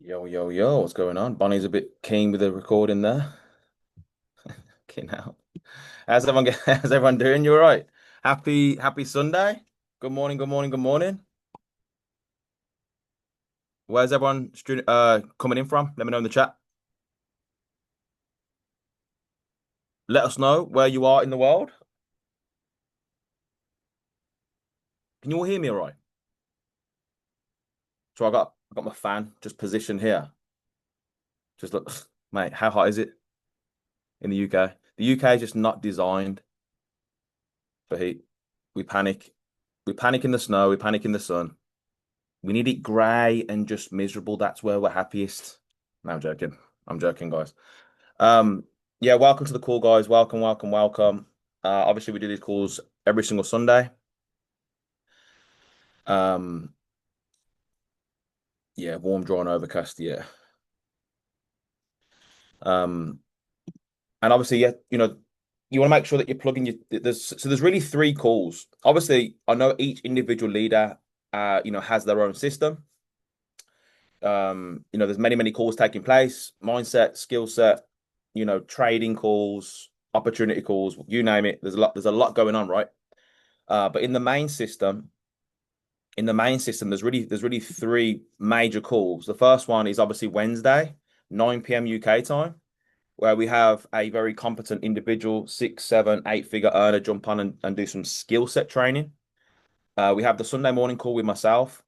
Yo, yo, yo, what's going on? Bonnie's a bit keen with the recording there. Keen out. How's everyone doing? You all right? Happy Sunday. Good morning, good morning, good morning. Where's everyone coming in from? Let me know in the chat. Let us know where you are in the world. Can you all hear me all right? So I got my fan just positioned here. Just look, mate, how hot is it in the UK? The UK is just not designed for heat. We panic. We panic in the snow, we panic in the sun. We need it grey and just miserable. That's where we're happiest. No, I'm joking. I'm joking, guys. Um, yeah, welcome to the call, guys. Welcome, welcome, welcome. Obviously, we do these calls every single Sunday. Um, yeah, warm, dry, and overcast. Yeah. Um, and obviously, yeah, you want to make sure that you're plugging there's really three calls. Obviously, I know each individual leader, has their own system. There's many calls taking place, mindset, skill set, trading calls, opportunity calls, you name it. There's a lot going on, right? But in the main system, there's really three major calls. The first one is obviously Wednesday, 9 p.m. UK time, where we have a very competent individual, six, seven, eight-figure earner jump on and do some skill set training. We have the Sunday morning call with myself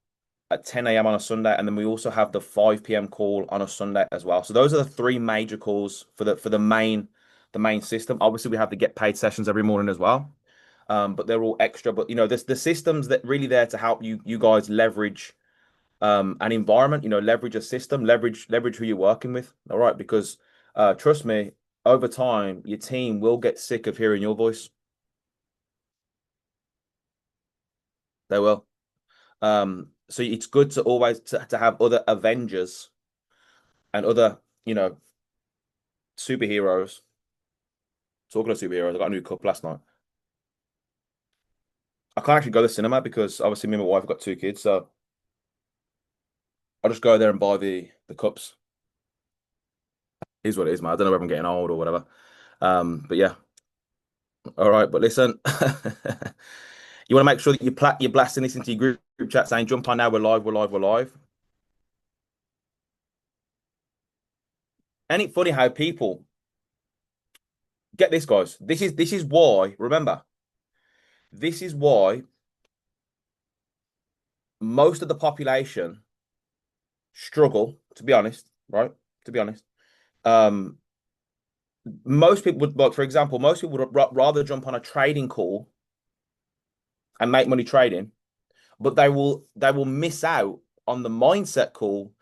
at 10 a.m. on a Sunday, and then we also have the 5 p.m. call on a Sunday as well. So those are the three major calls for the main system. Obviously, we have the get paid sessions every morning as well. But they're all extra. But there's the systems that really there to help you guys leverage an environment, leverage a system, leverage who you're working with. All right, because trust me, over time, your team will get sick of hearing your voice. They will. So it's good to always to have other Avengers and other, superheroes. Talking of superheroes, I got a new cup last night. I can't actually go to the cinema because obviously me and my wife have got two kids, so I'll just go there and buy the cups. Is what it is, man. I don't know whether I'm getting old or whatever. But yeah. All right, but listen. You want to make sure that you're blasting this into your group chat saying, jump on now, we're live, we're live, we're live. Ain't it funny how people get this, guys? This is why, remember, this is why most of the population struggle, to be honest, right? To be honest. Um, most people would, like, for example, most people would rather jump on a trading call and make money trading, but they will miss out on the mindset call,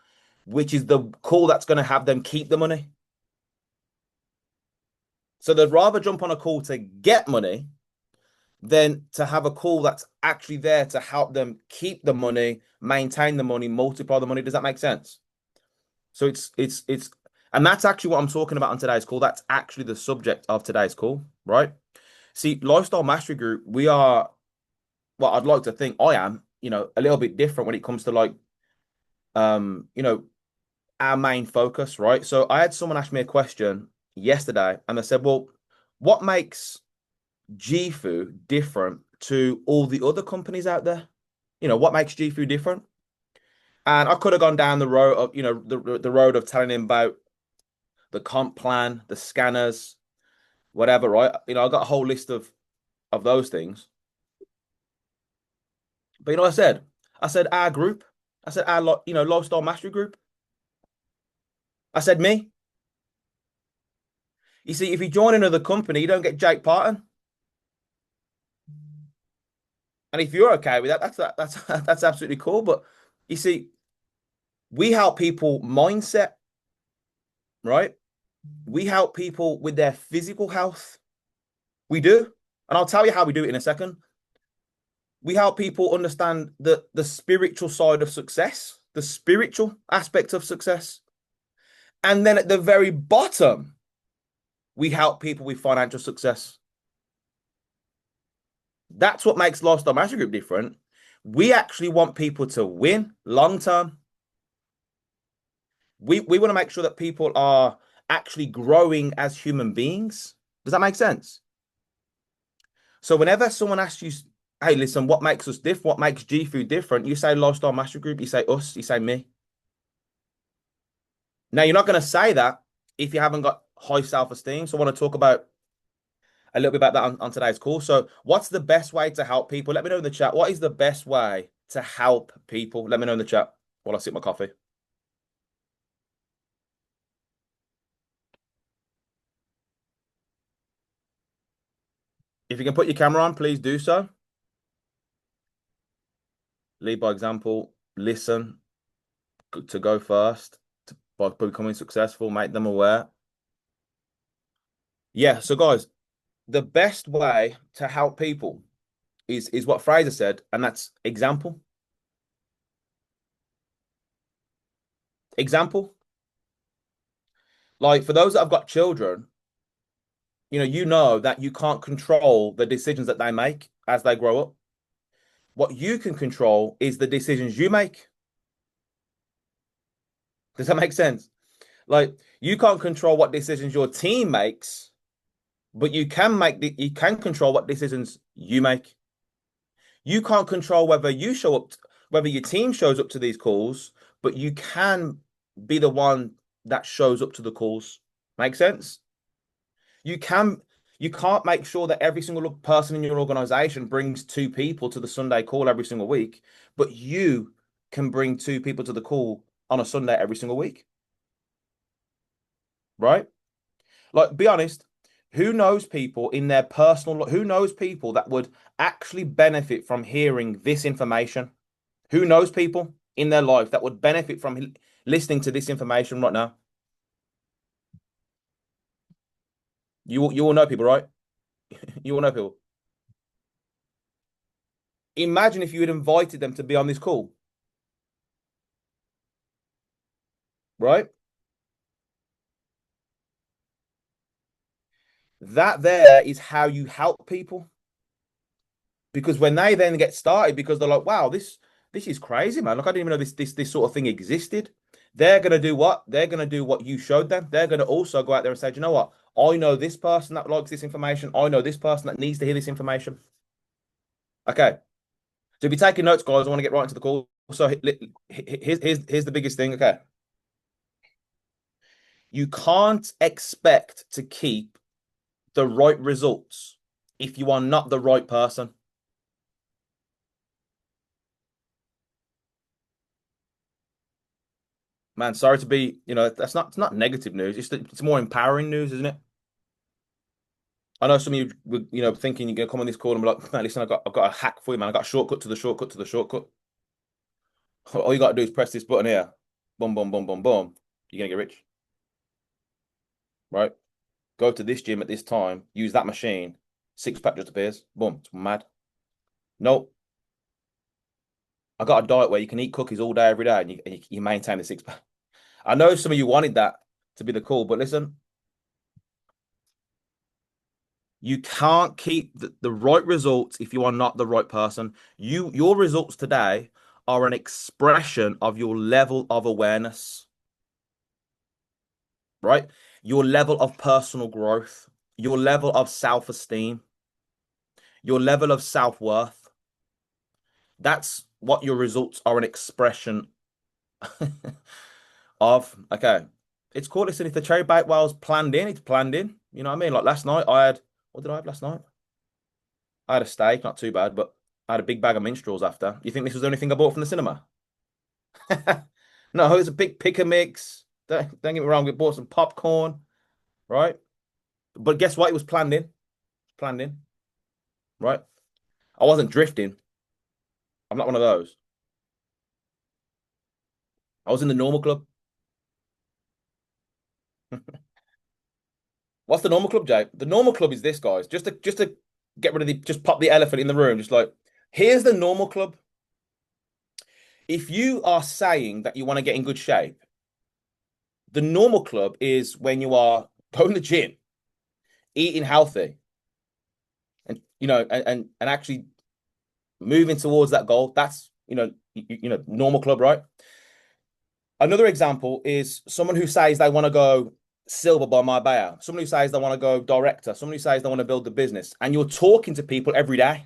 which is the call that's going to have them keep the money. So they'd rather jump on a call to get money than to have a call that's actually there to help them keep the money, maintain the money, multiply the money. Does that make sense? So it's and that's actually what I'm talking about on today's call. That's actually the subject of today's call, right? See, Lifestyle Mastery Group, we are, well, I'd like to think I am, a little bit different when it comes to like um, you know, our main focus, right? So I had someone ask me a question yesterday and I said, well, what makes GFU different to all the other companies out there? What makes GFU different? And I could have gone down the road of, the road of telling him about the comp plan, the scanners, whatever, right? I got a whole list of those things. But you know what I said? I said our group. I said our lifestyle mastery group. I said me. You see, if you join another company, you don't get Jake Parton. And if you're okay with that, that's absolutely cool. But you see, we help people mindset, right? We help people with their physical health. We do. And I'll tell you how we do it in a second. We help people understand the spiritual side of success, the spiritual aspect of success. And then at the very bottom, we help people with financial success. That's what makes Lifestyle Mastery Group different. We actually want people to win long term. We want to make sure that people are actually growing as human beings. Does that make sense? So whenever someone asks you, hey, listen, what makes us different? What makes G Food different? You say Lifestyle Mastery Group, you say us, you say me. Now you're not going to say that if you haven't got high self-esteem. So I want to talk about a little bit about that on today's call. So what's the best way to help people? Let me know in the chat. What is the best way to help people? Let me know in the chat while I sip my coffee. If you can put your camera on, please do so. Lead by example. Listen to go first. By becoming successful, make them aware. Yeah. So guys, the best way to help people is what Fraser said, and that's example. Example. Like for those that have got children, you know that you can't control the decisions that they make as they grow up. What you can control is the decisions you make. Does that make sense? Like you can't control what decisions your team makes, but you can control what decisions you make. You can't control whether you show up, whether your team shows up to these calls, but you can be the one that shows up to the calls. Make sense? You can you can't make sure that every single person in your organization brings two people to the Sunday call every single week, but you can bring two people to the call on a Sunday every single week, right? Like, be honest, who knows people that would actually benefit from hearing this information? Who knows people in their life that would benefit from listening to this information right now? You all know people, right? You all know people. Imagine if you had invited them to be on this call, right? That there is how you help people. Because when they then get started, because they're like, wow, this is crazy, man. Like I didn't even know this sort of thing existed. They're gonna do what? They're gonna do what you showed them. They're gonna also go out there and say, "Do you know what? I know this person that likes this information. I know this person that needs to hear this information." Okay. So if you're taking notes, guys, I want to get right into the call. So here's the biggest thing. Okay. You can't expect to keep the right results if you are not the right person. Man, sorry to be, that's not it's not negative news. It's more empowering news, isn't it? I know some of you were, thinking you're gonna come on this call and be like, man, listen, I've got a hack for you, man. I got a shortcut to the shortcut to the shortcut. All you gotta do is press this button here. Boom, boom, boom, boom, boom. You're gonna get rich, right? Go to this gym at this time, use that machine, six pack just appears. Boom, it's mad. Nope. I got a diet where you can eat cookies all day, every day, and you maintain the six pack. I know some of you wanted that to be the call, but listen, you can't keep the right results if you are not the right person. Your results today are an expression of your level of awareness, right? Your level of personal growth, your level of self-esteem, your level of self-worth. That's what your results are an expression of. Okay. It's cool. Listen, if the cherry bake well's planned in, it's planned in. You know what I mean? Like last night, what did I have last night? I had a steak, not too bad, but I had a big bag of minstrels after. You think this was the only thing I bought from the cinema? No, it was a big pick a mix. Don't get me wrong, we bought some popcorn, right? But guess what? It was planned in. Planned in, right? I wasn't drifting. I'm not one of those. I was in the normal club. What's the normal club, Jay? The normal club is this, guys. Just to get rid of just pop the elephant in the room. Just like, here's the normal club. If you are saying that you want to get in good shape, the normal club is when you are going to the gym, eating healthy, and and actually moving towards that goal. That's normal club, right? Another example is someone who says they want to go silver by my buyout, someone who says they want to go director, someone who says they want to build the business, and you're talking to people every day.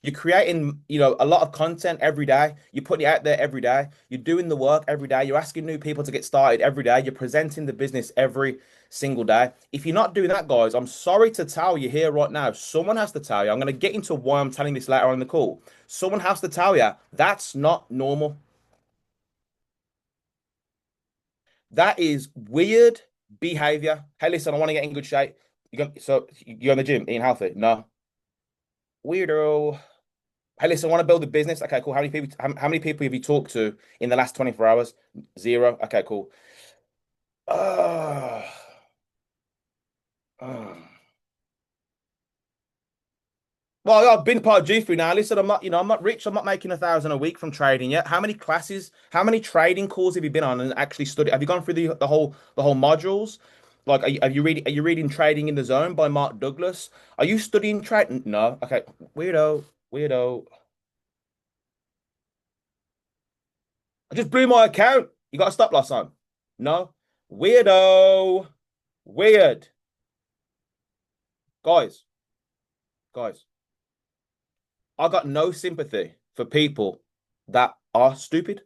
You're creating, a lot of content every day. You're putting it out there every day. You're doing the work every day. You're asking new people to get started every day. You're presenting the business every single day. If you're not doing that, guys, I'm sorry to tell you here right now. Someone has to tell you. I'm going to get into why I'm telling this later on in the call. Someone has to tell you that's not normal. That is weird behavior. Hey, listen, I want to get in good shape. You go in the gym, eating healthy? No. Weirdo. Hey, listen, I want to build a business. Okay, cool. How many people have you talked to in the last 24 hours? Zero. Okay, cool. Uh, uh. Well, I've been part of G3 now. Listen, I'm not rich. I'm not making 1,000 a week from trading yet. How many classes, how many trading calls have you been on and actually studied? Have you gone through the whole modules? Like, are you reading Trading in the Zone by Mark Douglas? Are you studying trade? No. Okay, weirdo, weirdo. I just blew my account. You got a stop loss on? No. Weirdo. Weird. Guys, guys, I got no sympathy for people that are stupid.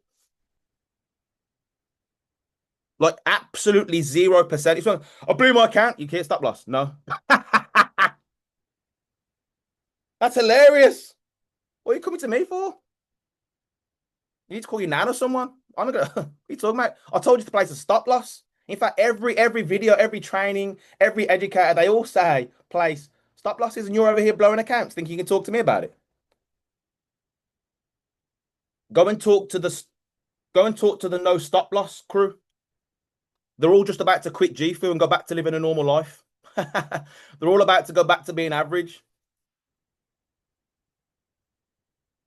Like absolutely 0%. It's like, I blew my account. You can't stop loss. No. That's hilarious. What are you coming to me for? You need to call your nan or someone. I'm not gonna. What are you talking about? I told you to place a stop loss. In fact, every video, every training, every educator, they all say place stop losses, and you're over here blowing accounts, thinking you can talk to me about it. Go and talk to the go and talk to the no stop loss crew. They're all just about to quit G4 and go back to living a normal life. They're all about to go back to being average.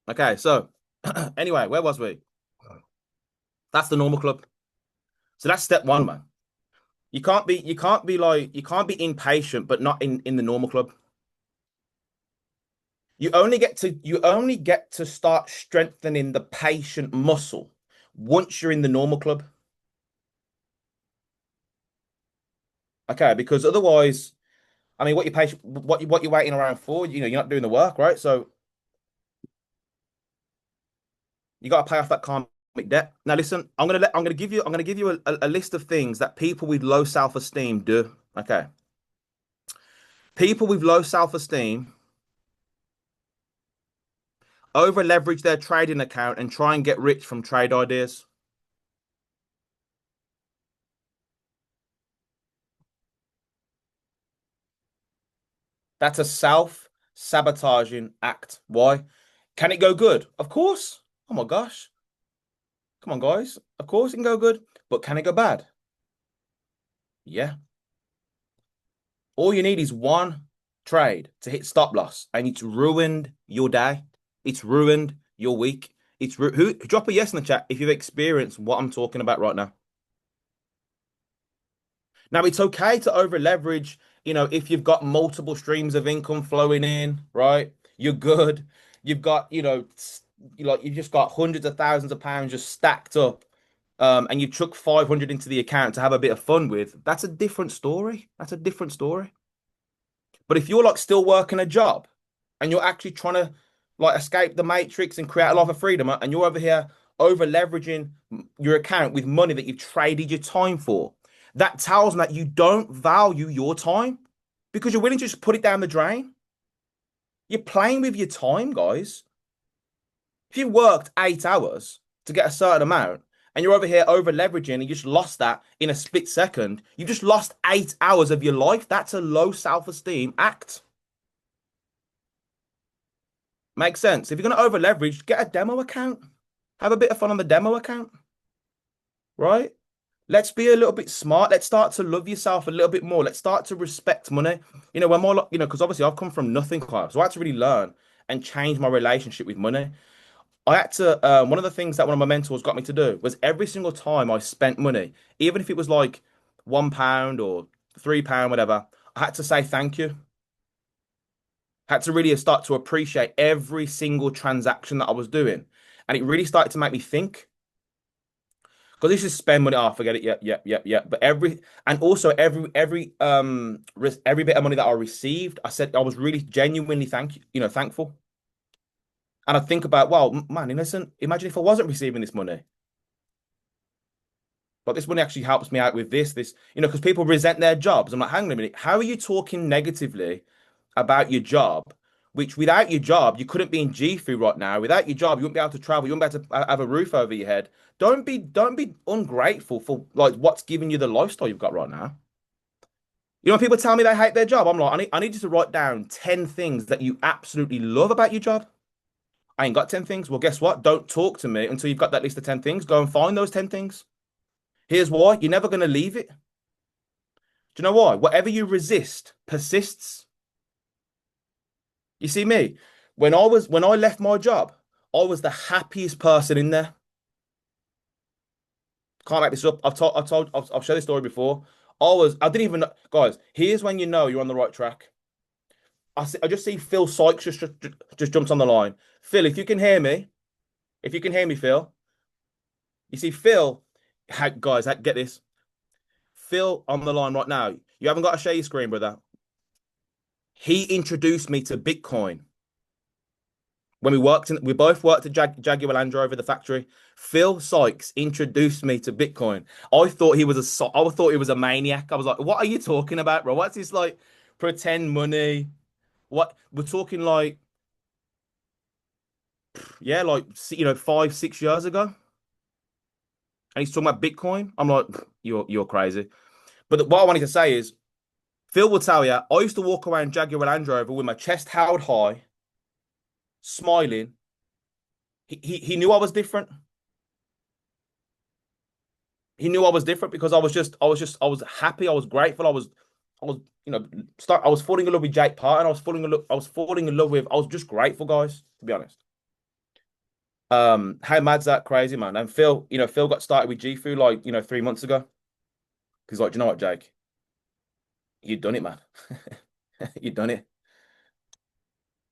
Okay, so anyway, where was we? That's the normal club. So that's step one, man. You can't be impatient, but not in the normal club. You only get to start strengthening the patient muscle once you're in the normal club. Okay, because otherwise, I mean, what you're waiting around for? You're not doing the work, right? So you got to pay off that karmic debt. Now, listen, I'm gonna give you a list of things that people with low self-esteem do. Okay, people with low self-esteem over leverage their trading account and try and get rich from trade ideas. That's a self-sabotaging act. Why? Can it go good? Of course. Oh my gosh. Come on, guys. Of course it can go good, but can it go bad? Yeah. All you need is one trade to hit stop loss, and it's ruined your day. It's ruined your week. Who drop a yes in the chat if you've experienced what I'm talking about right now. Now it's okay to over leverage, if you've got multiple streams of income flowing in, right? You're good. You've got, you've just got hundreds of thousands of pounds just stacked up, and you took 500 into the account to have a bit of fun with. That's a different story. That's a different story. But if you're like still working a job and you're actually trying to like escape the matrix and create a life of freedom, and you're over here over leveraging your account with money that you've traded your time for, that tells me that you don't value your time because you're willing to just put it down the drain. You're playing with your time, guys. If you worked 8 hours to get a certain amount and you're over here over leveraging and you just lost that in a split second, you just lost 8 hours of your life. That's a low self-esteem act. Makes sense. If you're going to over leverage, get a demo account. Have a bit of fun on the demo account, right? Let's be a little bit smart. Let's start to love yourself a little bit more. Let's start to respect money. When more, because obviously I've come from nothing, Clive. So I had to really learn and change my relationship with money. I had to, one of the things that one of my mentors got me to do was every single time I spent money, even if it was like £1 or £3, whatever, I had to say thank you. I had to really start to appreciate every single transaction that I was doing. And it really started to make me think. Because this is spend money. Oh, forget it. Yeah, yeah, yeah, yeah. But every bit of money that I received, I said I was really genuinely thankful. And I think about, well, man, innocent. Imagine if I wasn't receiving this money. But this money actually helps me out with this, because people resent their jobs. I'm like, hang on a minute, how are you talking negatively about your job? Which without your job, you couldn't be in G4 right now. Without your job, you wouldn't be able to travel. You wouldn't be able to have a roof over your head. Don't be ungrateful for like what's giving you the lifestyle you've got right now. When people tell me they hate their job, I'm like, I need you to write down 10 things that you absolutely love about your job. I ain't got 10 things. Well, guess what? Don't talk to me until you've got that list of 10 things. Go and find those 10 things. Here's why. You're never going to leave it. Do you know why? Whatever you resist persists. You see me? When I left my job, I was the happiest person in there. Can't make this up. I've shared this story before. I didn't even know, guys. Here's when you know you're on the right track. I just see Phil Sykes just jumps on the line. Phil, if you can hear me, Phil, you see Phil, guys, get this. Phil on the line right now. You haven't got to share your screen, brother. He introduced me to Bitcoin when we both worked at Jaguar Land Rover, the factory. Phil Sykes introduced me to Bitcoin. I thought he was a maniac. I was like, "What are you talking about, bro? What's this like pretend money? What we're talking like, yeah, like 5, 6 years ago." And he's talking about Bitcoin. I'm like, "You're crazy." But what I wanted to say is, Phil will tell you, I used to walk around Jaguar Land Rover with my chest held high, smiling. He knew I was different. He knew I was different because I was happy. I was grateful. I was falling in love with Jake Parton. I was just grateful, guys, to be honest. How mad's that? Crazy, man. And Phil got started with G-Fu like, 3 months ago. He's like, do you know what, Jake? You've done it, man. You've done it.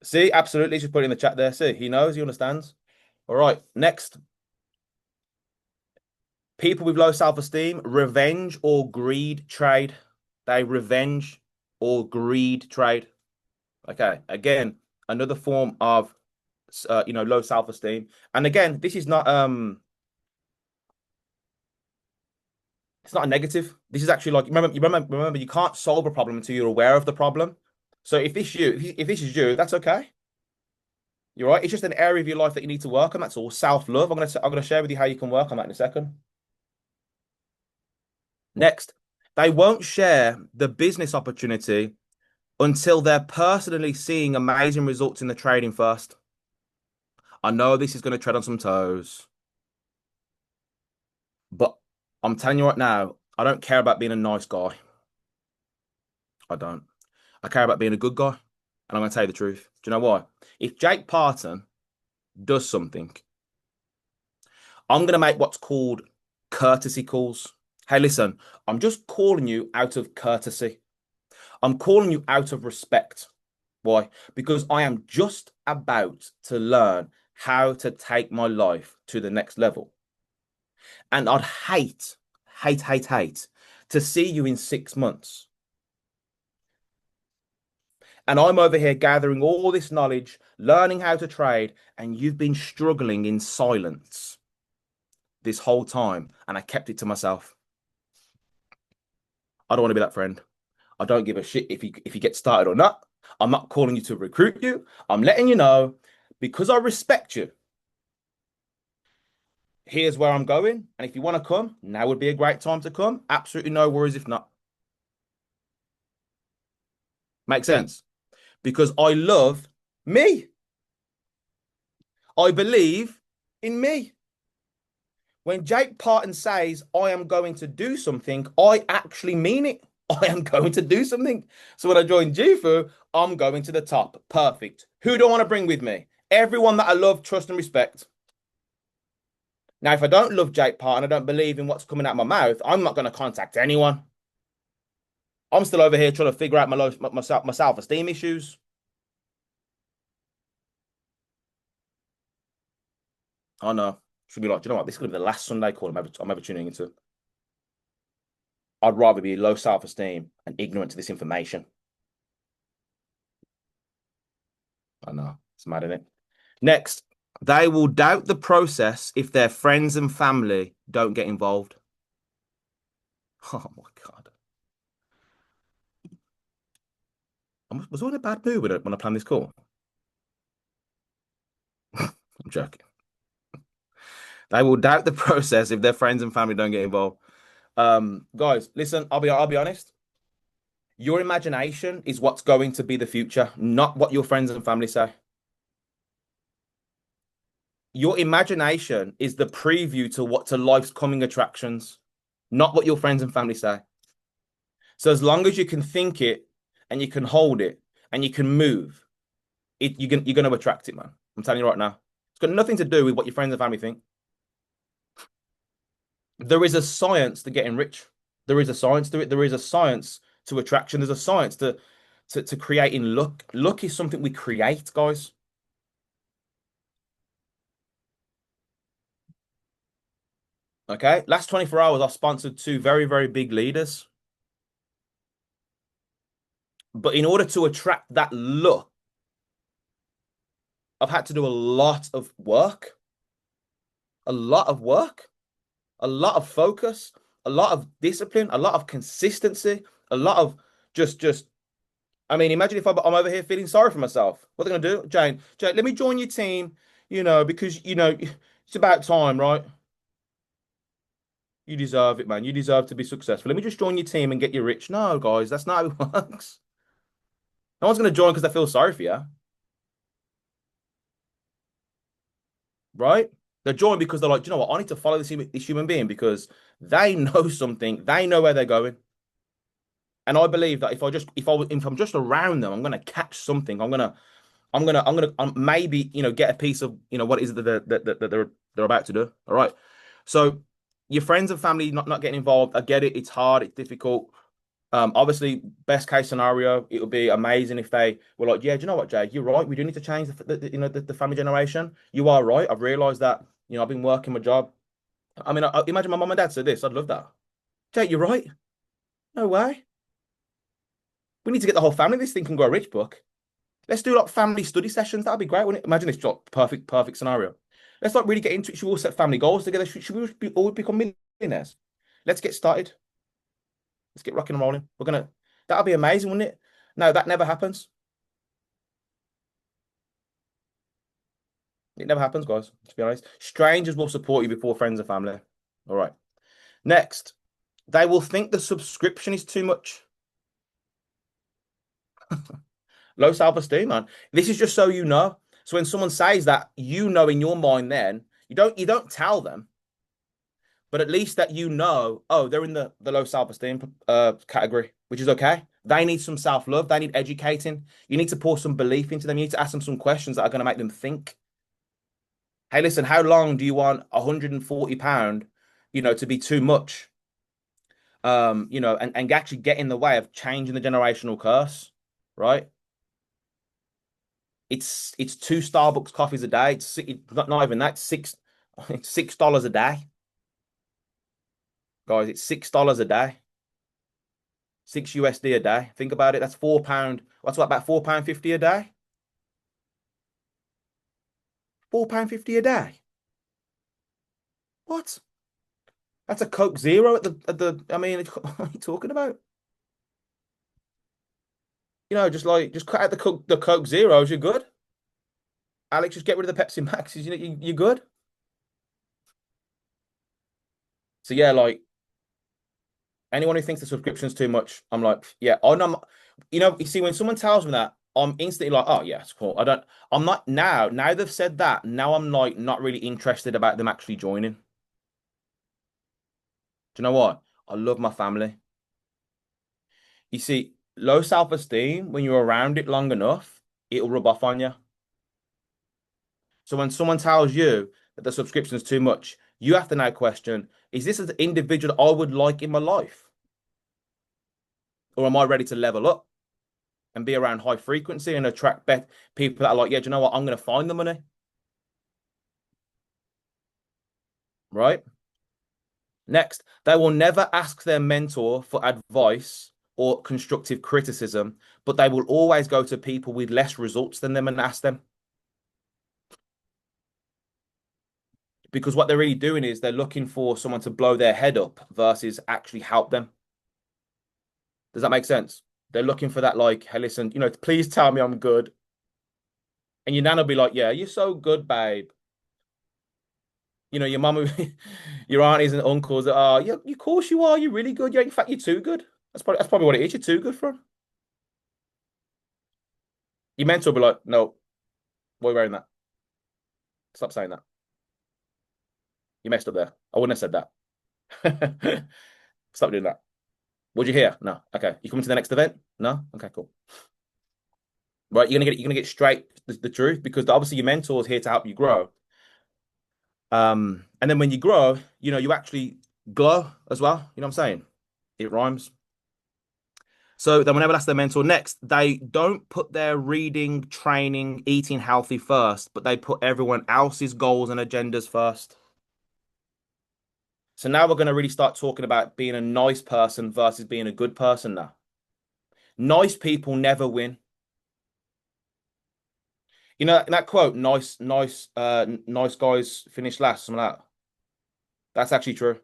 See, absolutely. Just put it in the chat there. See, he knows, he understands. All right, next. People with low self-esteem, revenge or greed trade. They revenge or greed trade. Okay, again, another form of low self-esteem. And again, this is not it's not a negative. This is actually like remember you can't solve a problem until you're aware of the problem. So if this is you, that's okay. You're right. It's just an area of your life that you need to work on. That's all. Self-love. I'm gonna share with you how you can work on that in a second. Next, they won't share the business opportunity until they're personally seeing amazing results in the trading first. I know this is going to tread on some toes, but I'm telling you right now, I don't care about being a nice guy. I don't. I care about being a good guy. And I'm going to tell you the truth. Do you know why? If Jake Parton does something, I'm going to make what's called courtesy calls. Hey, listen, I'm just calling you out of courtesy. I'm calling you out of respect. Why? Because I am just about to learn how to take my life to the next level. And I'd hate to see you in 6 months. And I'm over here gathering all this knowledge, learning how to trade, and you've been struggling in silence this whole time. And I kept it to myself. I don't want to be that friend. I don't give a shit if you get started or not. I'm not calling you to recruit you. I'm letting you know because I respect you. Here's where I'm going. And if you want to come, now would be a great time to come. Absolutely no worries if not. Makes sense? Because I love me. I believe in me. When Jake Parton says, I am going to do something, I actually mean it. I am going to do something. So when I join Jufu, I'm going to the top. Perfect. Who do I want to bring with me? Everyone that I love, trust, and respect. Now, if I don't love Jake Parton, I don't believe in what's coming out of my mouth, I'm not going to contact anyone. I'm still over here trying to figure out my self-esteem issues. I know. She'll be like, do you know what? This is gonna be the last Sunday call I'm ever tuning into. I'd rather be low self-esteem and ignorant to this information. I know. It's mad, isn't it? Next, they will doubt the process if their friends and family don't get involved. Oh my God. Was I in a bad mood when I planned this call? I'm joking. They will doubt the process if their friends and family don't get involved. Guys, listen, I'll be honest. Your imagination is what's going to be the future, not what your friends and family say. Your imagination is the preview to life's coming attractions, not what your friends and family say. So as long as you can think it and you can hold it and you can move, you're gonna attract it, man. I'm telling you right now. It's got nothing to do with what your friends and family think. There is a science to getting rich. There is a science to it. There is a science to attraction. There's a science to creating luck. Luck is something we create, guys. Okay. Last 24 hours, I've sponsored two very, very big leaders. But in order to attract that luck, I've had to do a lot of work, a lot of work, a lot of focus, a lot of discipline, a lot of consistency, a lot of just I mean, imagine if I'm over here feeling sorry for myself. What are they gonna do? Jane, let me join your team, because it's about time, right? You deserve it, man. You deserve to be successful. Let me just join your team and get you rich. No, guys, that's not how it works. No one's gonna join because they feel sorry for you, right? They join because they're like, "Do you know what? I need to follow this human being because they know something. They know where they're going. And I believe that if I'm just around them, I'm gonna catch something. I'm gonna maybe get a piece of what is it that they're about to do. All right. So your friends and family not getting involved. I get it. It's hard. It's difficult. Obviously, best case scenario, it would be amazing if they were like, yeah, do you know what, Jay? You're right. We do need to change the family generation. You are right. I've realized that. I've been working my job. I mean, imagine my mom and dad said this. I'd love that. Jay, you're right. No way. We need to get the whole family this thing can go rich book. Let's do like family study sessions. That'd be great, wouldn't it? Imagine this like, perfect scenario. Let's like really get into it. Should we all set family goals together? Should we all become millionaires? Let's get started. Let's get rocking and rolling. That'd be amazing, wouldn't it? No, that never happens. It never happens, guys, to be honest. Strangers will support you before friends and family. All right. Next, they will think the subscription is too much. Low self-esteem, man. This is just so you know. So when someone says that, in your mind, then you don't tell them, but at least that oh, they're in the low self-esteem category, which is okay. They need some self-love. They need educating. You need to pour some belief into them. You need to ask them some questions that are going to make them think. Hey, listen, how long do you want £140, to be too much? And actually get in the way of changing the generational curse, right? It's two Starbucks coffees a day. It's not even that. It's $6 a day, guys. It's $6 a day. Six USD a day. Think about it. That's £4. What's what about £4.50 a day? £4.50 a day. What? That's a Coke Zero at the. I mean, what are you talking about? Just cut out the Coke Zeros. You're good. Alex, just get rid of the Pepsi Maxes. You're good. So yeah, like anyone who thinks the subscription's too much, I'm like, yeah. Oh no, you see, when someone tells me that, I'm instantly like, oh yeah, it's cool. I'm not now. Now they've said that. Now I'm like not really interested about them actually joining. Do you know what? I love my family. You see, low self-esteem, when you're around it long enough, it'll rub off on you. So when someone tells you that the subscription is too much, you have to now question, is this an individual I would like in my life? Or am I ready to level up and be around high frequency and attract people that are like, yeah, do you know what? I'm going to find the money. right? Next, they will never ask their mentor for advice or constructive criticism, but they will always go to people with less results than them and ask them. Because what they're really doing is they're looking for someone to blow their head up versus actually help them. Does that make sense? They're looking for that, like, hey, listen, please tell me I'm good. And your nan will be like, yeah, you're so good, babe. Your mum, your aunties and uncles, yeah, of course you are. You're really good. Yeah, in fact, you're too good. That's probably what it is. You're too good for 'em. Your mentor will be like, no, why are you wearing that? Stop saying that. You messed up there. I wouldn't have said that. Stop doing that. What'd you hear? No. Okay. You coming to the next event? No. Okay, cool. Right. You're gonna get straight the truth because obviously your mentor is here to help you grow. And then when you grow, you actually glow as well. You know what I'm saying? It rhymes. So then whenever that's their mentor next, they don't put their reading, training, eating healthy first, but they put everyone else's goals and agendas first. So now we're going to really start talking about being a nice person versus being a good person now. Nice people never win. That quote, nice guys finish last, something like that. That's actually true.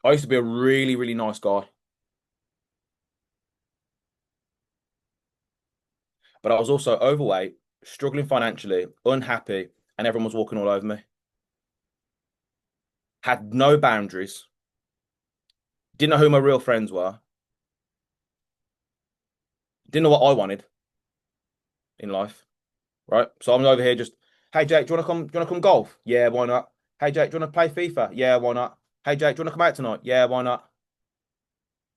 I used to be a really, really nice guy, but I was also overweight, struggling financially, unhappy, and everyone was walking all over me. Had no boundaries, didn't know who my real friends were, didn't know what I wanted in life, right? So I'm over here just, hey Jake, do you wanna come golf? Yeah, why not? Hey Jake, do you wanna play FIFA? Yeah, why not? Hey Jake, do you wanna come out tonight? Yeah, why not?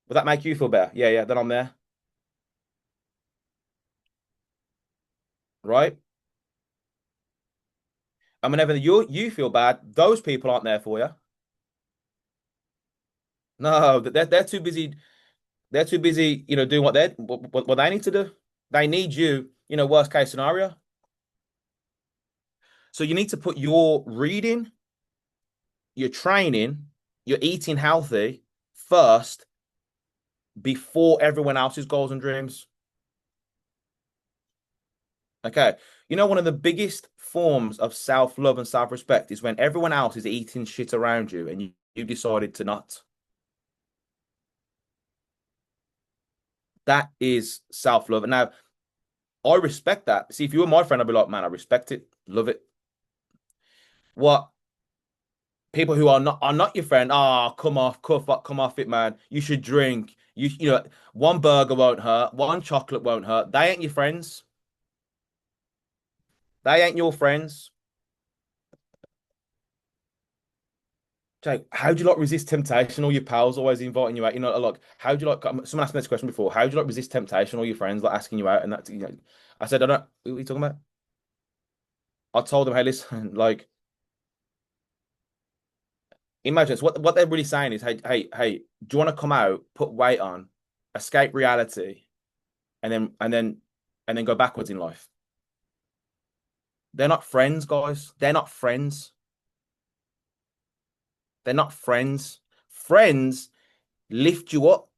Would that make you feel better? Yeah, yeah, then I'm there, right? And whenever you feel bad, those people aren't there for you. No, they're too busy. They're too busy, doing what they need to do. They need you, worst case scenario. So you need to put your reading, your training, your eating healthy first before everyone else's goals and dreams. Okay. One of the biggest forms of self-love and self-respect is when everyone else is eating shit around you and you decided to not. That is self-love. And now I respect that. See, if you were my friend, I'd be like, man, I respect it, love it. What people who are not your friend, come off it, man. You should drink. One burger won't hurt, one chocolate won't hurt. They ain't your friends. They ain't your friends. Jake, how do you like resist temptation? All your pals always inviting you out. Like how do you like? Someone asked me this question before. How do you like resist temptation? All your friends like asking you out, and that. I said, I don't. What are you talking about? I told them, hey, listen, like, imagine it's what they're really saying is, hey, do you want to come out, put weight on, escape reality, and then go backwards in life? They're not friends, guys. They're not friends. They're not friends. Friends lift you up.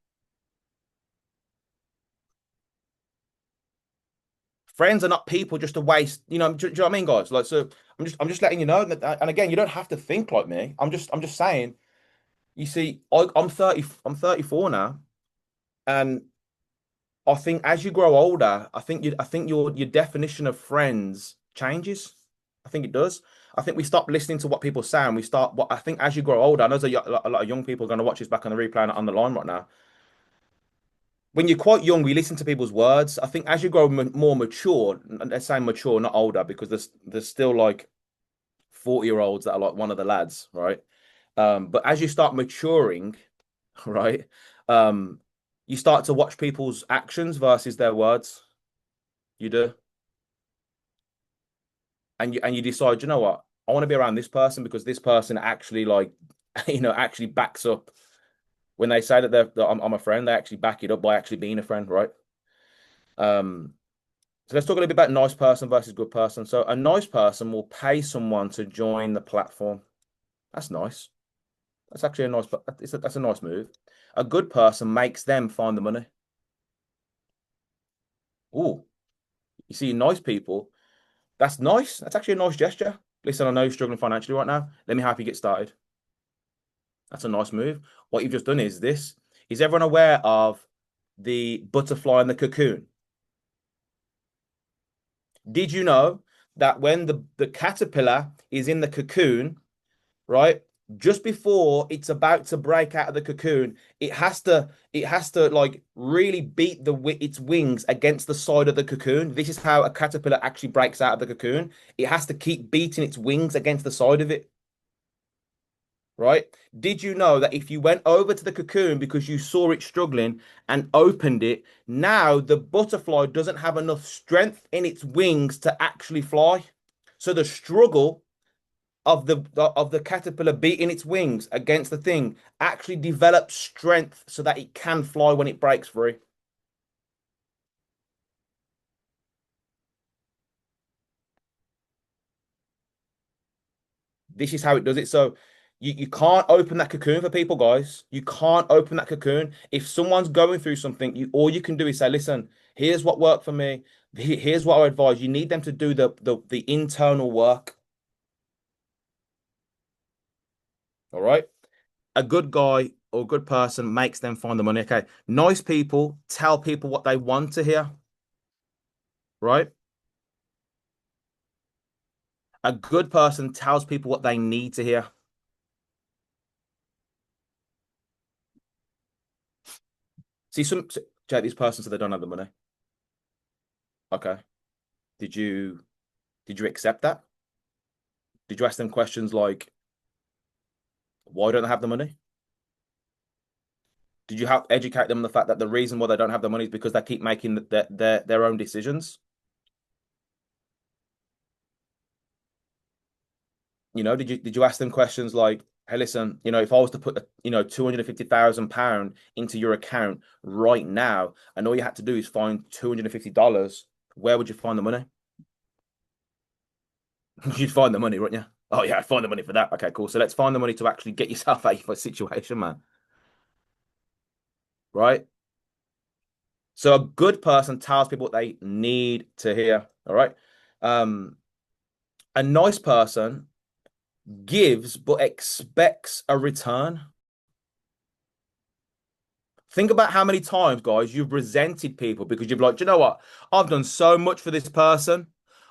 Friends are not people just to waste. Do you know what I mean, guys? Like, so I'm just letting you know. And again, you don't have to think like me. I'm just saying. You see, I'm 30. I'm 34 now, and I think as you grow older, I think your definition of friends changes. I think it does. I think we stop listening to what people say and we start what I think as you grow older. I know there's a lot of young people are going to watch this back on the replay and on the line right now. When you're quite young, we listen to people's words. I think as you grow more mature, and let's say mature, not older, because there's still like 40-year-olds that are like one of the lads, right? But as you start maturing, right, you start to watch people's actions versus their words. You do, and you decide, you know what, I want to be around this person because this person actually like, actually backs up when they say that I'm a friend. They actually back it up by actually being a friend, right? Um, So let's talk a little bit about nice person versus good person. So a nice person will pay someone to join the platform. That's nice. That's actually a nice, that's a nice move. A good person makes them find the money. Oh, you see, nice people, that's nice. That's actually a nice gesture. Listen, I know you're struggling financially right now. Let me help you get started. That's a nice move. What you've just done is this. Is everyone aware of the butterfly and the cocoon? Did you know that when the caterpillar is in the cocoon, right? Just before it's about to break out of the cocoon, it has to like really beat its wings against the side of the cocoon. This is how a caterpillar actually breaks out of the cocoon. It has to keep beating its wings against the side of it, right? Did you know that if you went over to the cocoon because you saw it struggling and opened it, now the butterfly doesn't have enough strength in its wings to actually fly. So the struggle of the caterpillar beating its wings against the thing actually develops strength so that it can fly when it breaks free. This is how it does it. So you can't open that cocoon for people, guys. You can't open that cocoon. If someone's going through something, all you can do is say, listen, here's what worked for me. Here's what I advise. You need them to do the internal work. All right. A good guy or a good person makes them find the money. Okay. Nice people tell people what they want to hear, right? A good person tells people what they need to hear. See, Jake, this person said they don't have the money. Okay. Did you did you accept that? Did you ask them questions like, why don't they have the money? Did you help educate them on the fact that the reason why they don't have the money is because they keep making their own decisions? Did you ask them questions like, hey, listen, if I was to put £250,000 into your account right now, and all you had to do is find $250, where would you find the money? You'd find the money, wouldn't you? Oh yeah, I'd find the money for that. Okay, cool. So let's find the money to actually get yourself out of a situation, man. Right? So a good person tells people what they need to hear. All right. Um, a nice person gives but expects a return. Think about how many times, guys, you've resented people because you've like, do you know what? I've done so much for this person.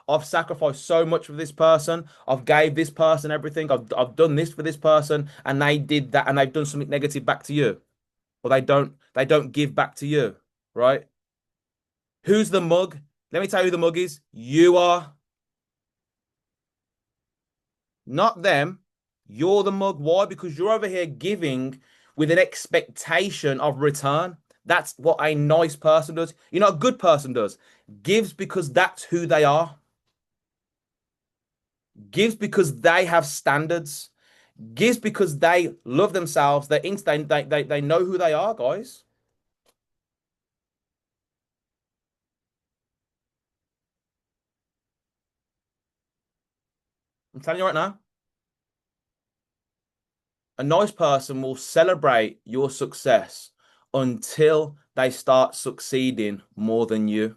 I've sacrificed so much for this person. I've gave this person everything. I've done this for this person, and they did that, and they've done something negative back to you, or they don't give back to you, right? Who's the mug? Let me tell you who the mug is. You are, not them. You're the mug. Why? Because you're over here giving with an expectation of return. That's what a nice person does. A good person does. Gives because that's who they are. Gives because they have standards. Gives because they love themselves. They're instant. They know who they are, guys. I'm telling you right now. A nice person will celebrate your success until they start succeeding more than you.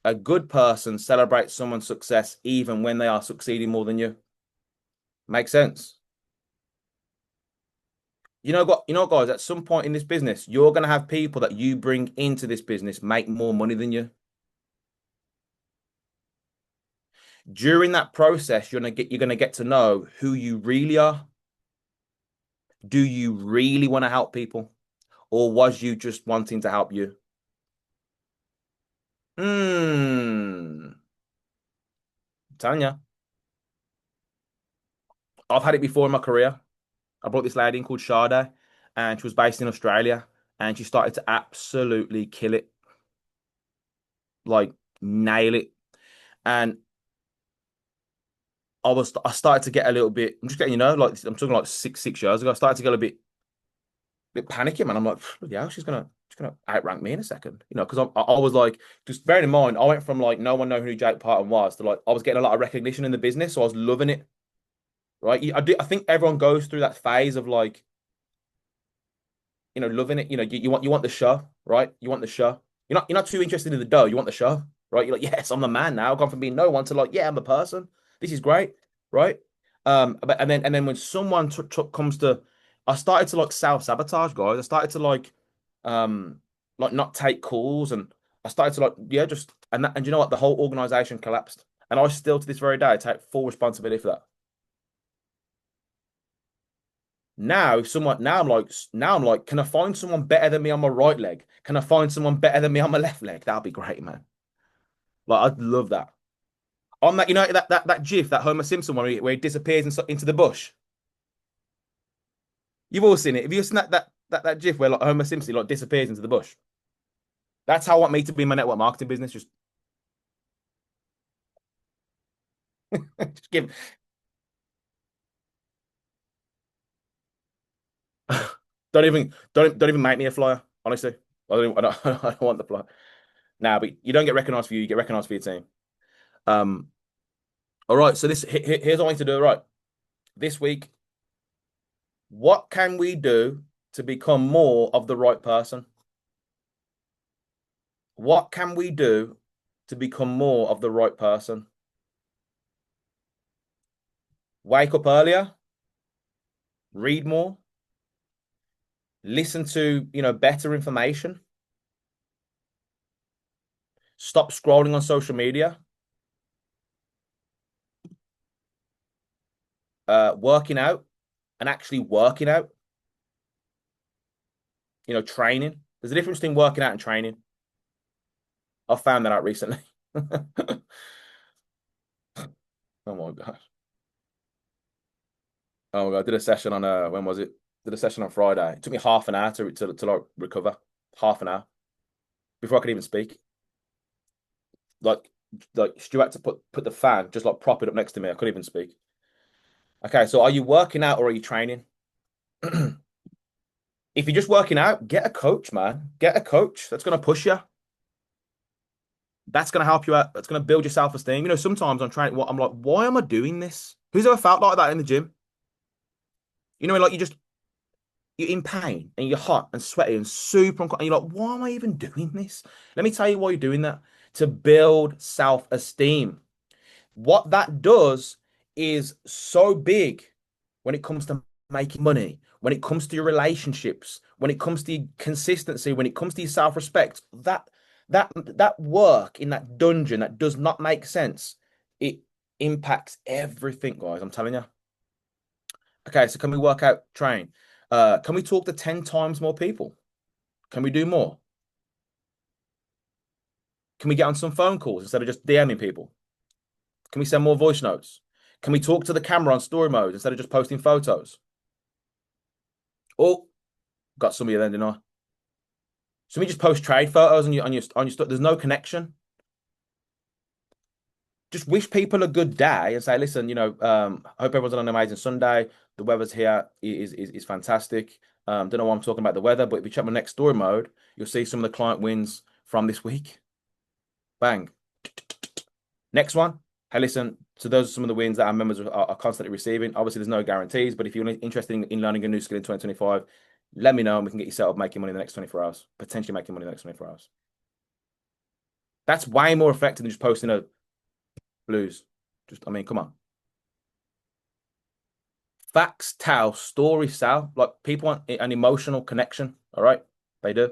A good person celebrates someone's success even when they are succeeding more than you. Makes sense? Guys, at some point in this business, you're going to have people that you bring into this business make more money than you. During that process, you're going to get to know who you really are. Do you really want to help people? Or was you just wanting to help you? Tanya, I've had it before in my career. I brought this lady in called Sade, and she was based in Australia, and she started to absolutely kill it, like nail it. And I started to get a little bit. I'm just getting, like I'm talking like six years ago. I started to get a bit panicky, man. I'm like, yeah, she's gonna She's gonna outrank me in a second, because I was like, just bearing in mind, I went from like no one knowing who Jake Parton was to like I was getting a lot of recognition in the business, so I was loving it. Right? I think everyone goes through that phase of like, loving it. You want the show, right? You want the show. You're not too interested in the dough. You want the show, right? You're like, yes, I'm the man now. I've gone from being no one to like, yeah, I'm a person. This is great, right? But and then when someone comes to, I started to like self-sabotage, guys. I started to like not take calls, and I started to like, yeah, just and you know what? The whole organization collapsed, and I still to this very day take full responsibility for that. Now, if someone now I'm like, can I find someone better than me on my right leg? Can I find someone better than me on my left leg? That'd be great, man. Like I'd love that. On that, that GIF, that Homer Simpson one where he disappears into the bush. You've all seen it. Have you seen that GIF where like Homer Simpson like disappears into the bush? That's how I want me to be in my network marketing business. Just, just give. Don't even make me a flyer. Honestly, I don't want the flyer. Now, but you don't get recognized for you. You get recognized for your team. Um. All right. So here's what I want to do. Right. This week, what can we do to become more of the right person? What can we do to become more of the right person? Wake up earlier, read more, listen to, better information, stop scrolling on social media, working out and actually working out, training. There's a difference between working out and training. I've found that out recently. Oh my God. Oh my God. I did a session on when was it? Did a session on Friday. It took me half an hour to like recover. Half an hour before I could even speak. Like Stu had to put the fan, just like prop it up next to me. I couldn't even speak. Okay, so are you working out or are you training? If you're just working out, get a coach, man. Get a coach that's going to push you. That's going to help you out. That's going to build your self-esteem. Sometimes I'm trying. I'm like, why am I doing this? Who's ever felt like that in the gym? Like you're in pain and you're hot and sweaty and super and you're like, why am I even doing this? Let me tell you why you're doing that. To build self-esteem. What that does is so big when it comes to making money, when it comes to your relationships, when it comes to your consistency, when it comes to your self-respect. That work in that dungeon that does not make sense, it impacts everything, guys. I'm telling you. Okay, so can we work out, train? Can we talk to 10 times more people? Can we do more? Can we get on some phone calls instead of just DMing people? Can we send more voice notes? Can we talk to the camera on story mode instead of just posting photos? Oh, got some of you then, didn't I? So we just post trade photos on your stuff. There's no connection. Just wish people a good day and say, listen, hope everyone's on an amazing Sunday. The weather's here is fantastic. Don't know why I'm talking about the weather, but if you check my next story mode, you'll see some of the client wins from this week. Bang. Next one. Hey, listen, so those are some of the wins that our members are constantly receiving. Obviously, there's no guarantees, but if you're interested in learning a new skill in 2025, let me know and we can get you set up making money in the next 24 hours, potentially making money in the next 24 hours. That's way more effective than just posting a blues. I mean, come on. Facts tell, stories sell. Like people want an emotional connection. All right, they do.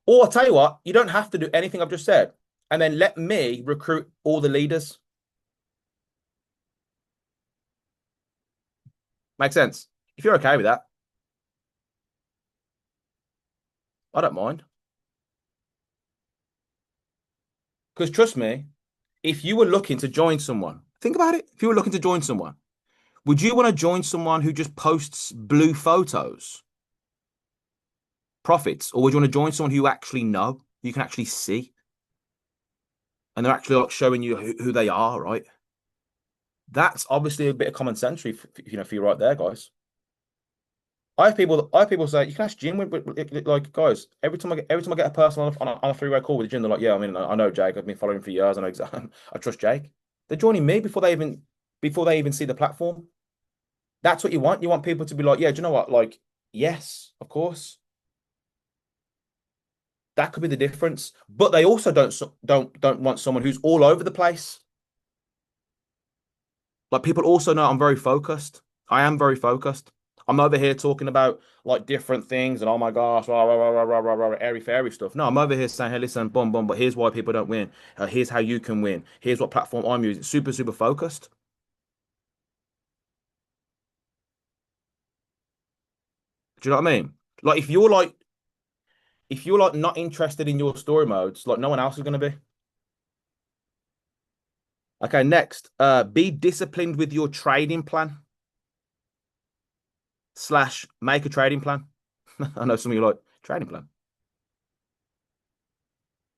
Or I'll tell you what, you don't have to do anything I've just said, and then let me recruit all the leaders. Make sense? If you're okay with that, I don't mind. Because trust me, if you were looking to join someone, think about it. If you were looking to join someone, would you want to join someone who just posts blue photos, profits, or would you want to join someone who you actually know, you can actually see, and they're actually like showing you who they are, right? That's obviously a bit of common sense for you right there, guys. I have people say you can ask Jim like guys, every time I get a person on a three-way call with Jim, they're like, yeah, I mean, I know Jake, I've been following him for years, I know exactly I trust Jake. They're joining me before they even see the platform. That's what you want. You want people to be like, yeah, do you know what? Like, yes, of course. That could be the difference. But they also don't want someone who's all over the place. Like people also know I'm very focused. I am very focused. I'm over here talking about like different things and oh my gosh, rah, rah, rah, rah, rah, rah, rah, airy fairy stuff. No, I'm over here saying, hey, listen, boom, boom, but here's why people don't win. Here's how you can win. Here's what platform I'm using. Super, super focused. Do you know what I mean? Like if you're like not interested in your story modes, like no one else is gonna be. Okay, next. Be disciplined with your trading plan slash make a trading plan. I know some of you like trading plan.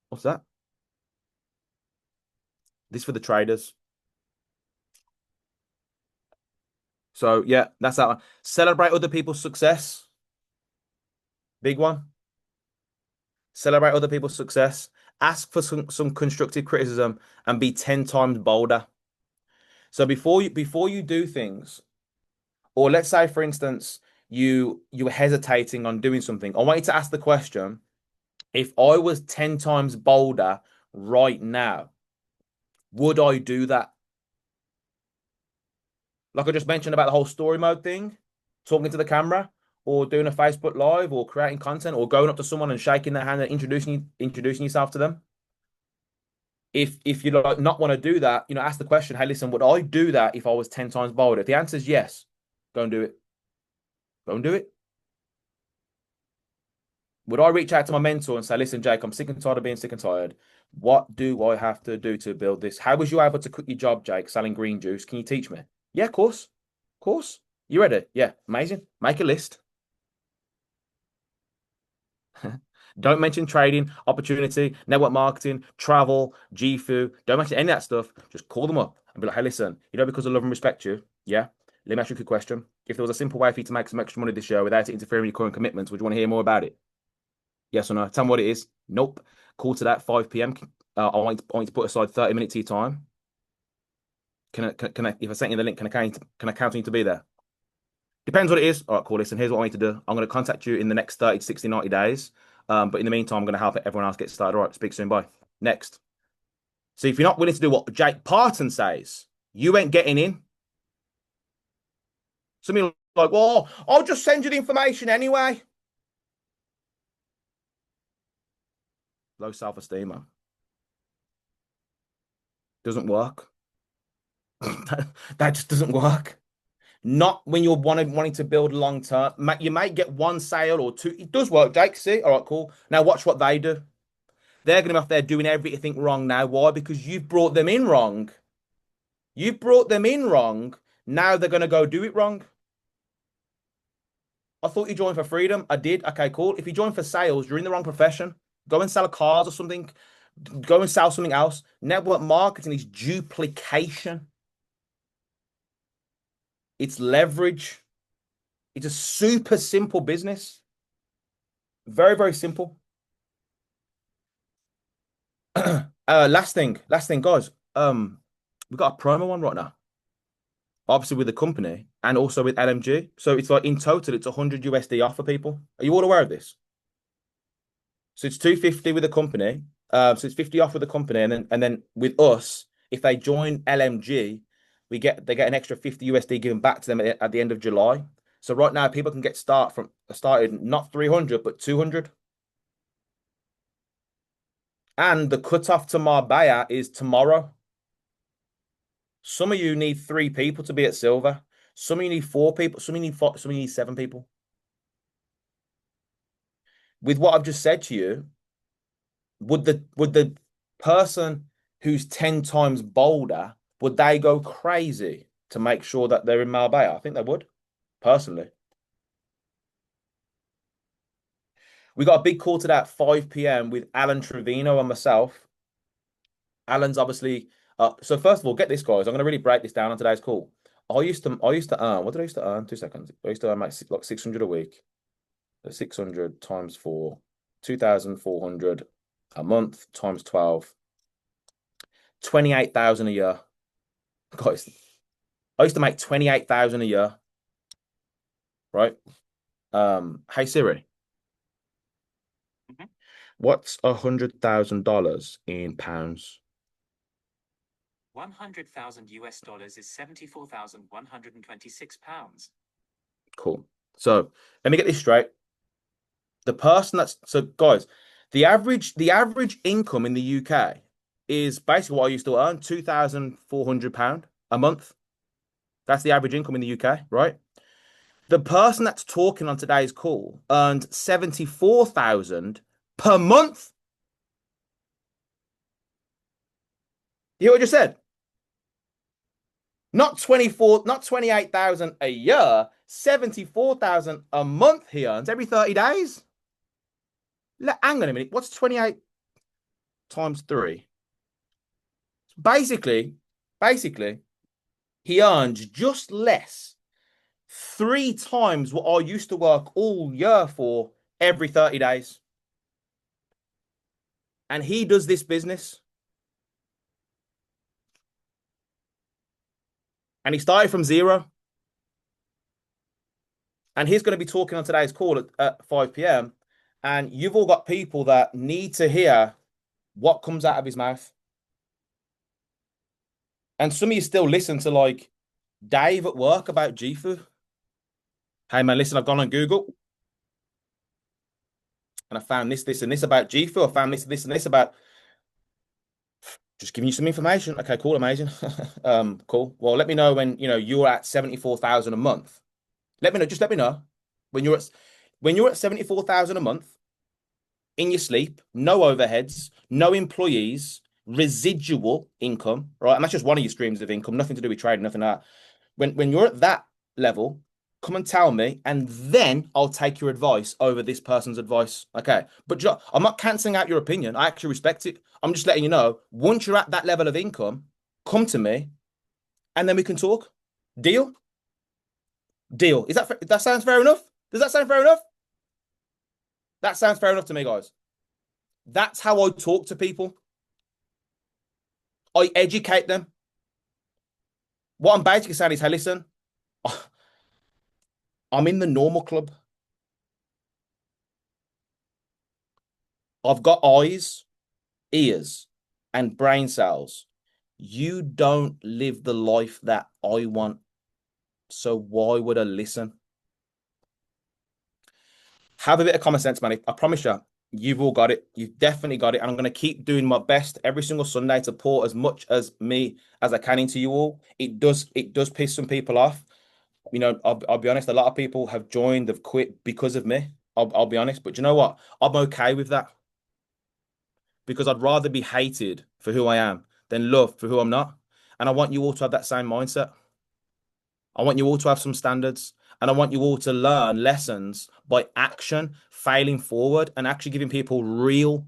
What's that? This for the traders. So yeah, that's that one. Celebrate other people's success. Big one. Celebrate other people's success. Ask for some constructive criticism and be 10 times bolder. So before you do things, or let's say for instance, you were hesitating on doing something. I want you to ask the question, if I was 10 times bolder right now, would I do that? Like I just mentioned about the whole story mode thing, talking to the camera, or doing a Facebook Live, or creating content, or going up to someone and shaking their hand and introducing yourself to them. If you like not want to do that, ask the question, hey, listen, would I do that if I was 10 times bolder? If the answer is yes, go and do it. Go and do it. Would I reach out to my mentor and say, listen, Jake, I'm sick and tired of being sick and tired. What do I have to do to build this? How was you able to quit your job, Jake, selling green juice? Can you teach me? Yeah, of course. Of course. You ready? Yeah, amazing. Make a list. Don't mention trading, opportunity, network marketing, travel, GFU. Don't mention any of that stuff. Just call them up and be like, hey, listen, because I love and respect you, yeah? Let me ask you a quick question. If there was a simple way for you to make some extra money this year without it interfering with your current commitments, would you want to hear more about it? Yes or no? Tell me what it is. Nope. Call to that 5 p.m. I want you to put aside 30 minutes of your time. If I sent you the link, can I count on you to be there? Depends what it is. All right, cool. Listen, here's what I need to do. I'm going to contact you in the next 30 to 60, 90 days. But in the meantime, I'm going to help everyone else get started. All right, speak soon. Bye. Next. So if you're not willing to do what Jake Parton says, you ain't getting in. Some people are like, well, I'll just send you the information anyway. Low self-esteem, man. Doesn't work. That just doesn't work. Not when you're wanting to build long term. You might get one sale or two. It does work, Jake. See? All right, cool. Now watch what they do. They're going to be off there doing everything wrong now. Why? Because you've brought them in wrong. You've brought them in wrong. Now they're going to go do it wrong. I thought you joined for freedom. I did. Okay, cool. If you join for sales, you're in the wrong profession. Go and sell cars or something. Go and sell something else. Network marketing is duplication. It's leverage. It's a super simple business. Very, very simple. Last thing, guys. We've got a promo one right now. Obviously with the company and also with LMG. So it's like in total, it's 100 USD off for people. Are you all aware of this? So it's 250 with the company. So it's 50 off with the company, and then with us, if they join LMG, they get an extra 50 USD given back to them at the end of July. So right now, people can get started not 300 but 200. And the cutoff to Marbella is tomorrow. Some of you need 3 people to be at silver. Some of you need 4 people. Some of you need four, some of you need 7 people. With what I've just said to you, would the person who's 10 times bolder, would they go crazy to make sure that they're in Marbella? I think they would, personally. We got a big call today at 5 p.m. with Alan Trevino and myself. Alan's obviously so first of all, get this, guys. I'm going to really break this down on today's call. I used to earn, what did I used to earn? 2 seconds. I used to earn like 600 a week. So 600 times 4, 2,400 a month times 12, 28,000 a year. Guys, I used to make 28,000 a year, right? Hey Siri, Mhm. what's $100,000 in pounds? 100,000 US dollars is 74,126 pounds. Cool. So let me get this straight. The person that's so guys, the average income in the UK is basically what I used to earn, £2,400 a month. That's the average income in the UK, right? The person that's talking on today's call earned 74,000 per month. You hear what I just said? Not 24, not 28,000 a year, 74,000 a month he earns every 30 days. Hang on a minute. What's 28 times 3? Basically, basically, he earns just less, 3 times what I used to work all year for every 30 days. And he does this business. And he started from zero. And he's going to be talking on today's call at 5 p.m. And you've all got people that need to hear what comes out of his mouth. And some of you still listen to like Dave at work about GFU. Hey man, listen, I've gone on Google and I found this, and this about GFU. I found this, and this about just giving you some information. Okay, cool, amazing. Cool. Well, let me know when you're at 74,000 a month. Let me know, just let me know when you're at 74,000 a month in your sleep, no overheads, no employees, residual income, right? And that's just one of your streams of income, nothing to do with trading, nothing like that. When you're at that level, come and tell me, and then I'll take your advice over this person's advice. Okay. But I'm not canceling out your opinion. I actually respect it. I'm just letting you know, once you're at that level of income, come to me and then we can talk. Deal? Deal. That sounds fair enough? Does that sound fair enough? That sounds fair enough to me, guys. That's how I talk to people. I educate them. What I'm basically saying is, hey, listen, I'm in the normal club. I've got eyes, ears, and brain cells. You don't live the life that I want. So why would I listen? Have a bit of common sense, man. I promise you, you've all got it. You've definitely got it. And I'm going to keep doing my best every single Sunday to pour as much as me as I can into you all. It does piss some people off. I'll be honest, a lot of people have joined, have quit because of me. I'll be honest. But you know what? I'm okay with that because I'd rather be hated for who I am than loved for who I'm not. And I want you all to have that same mindset. I want you all to have some standards. And I want you all to learn lessons by action, failing forward, and actually giving people real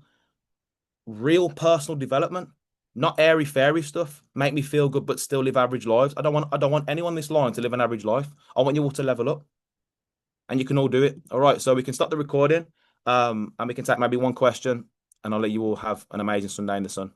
personal development, not airy fairy stuff. Make me feel good, but still live average lives. I don't want anyone on this line to live an average life. I want you all to level up, and you can all do it. All right, so we can stop the recording, and we can take maybe one question, and I'll let you all have an amazing Sunday in the sun.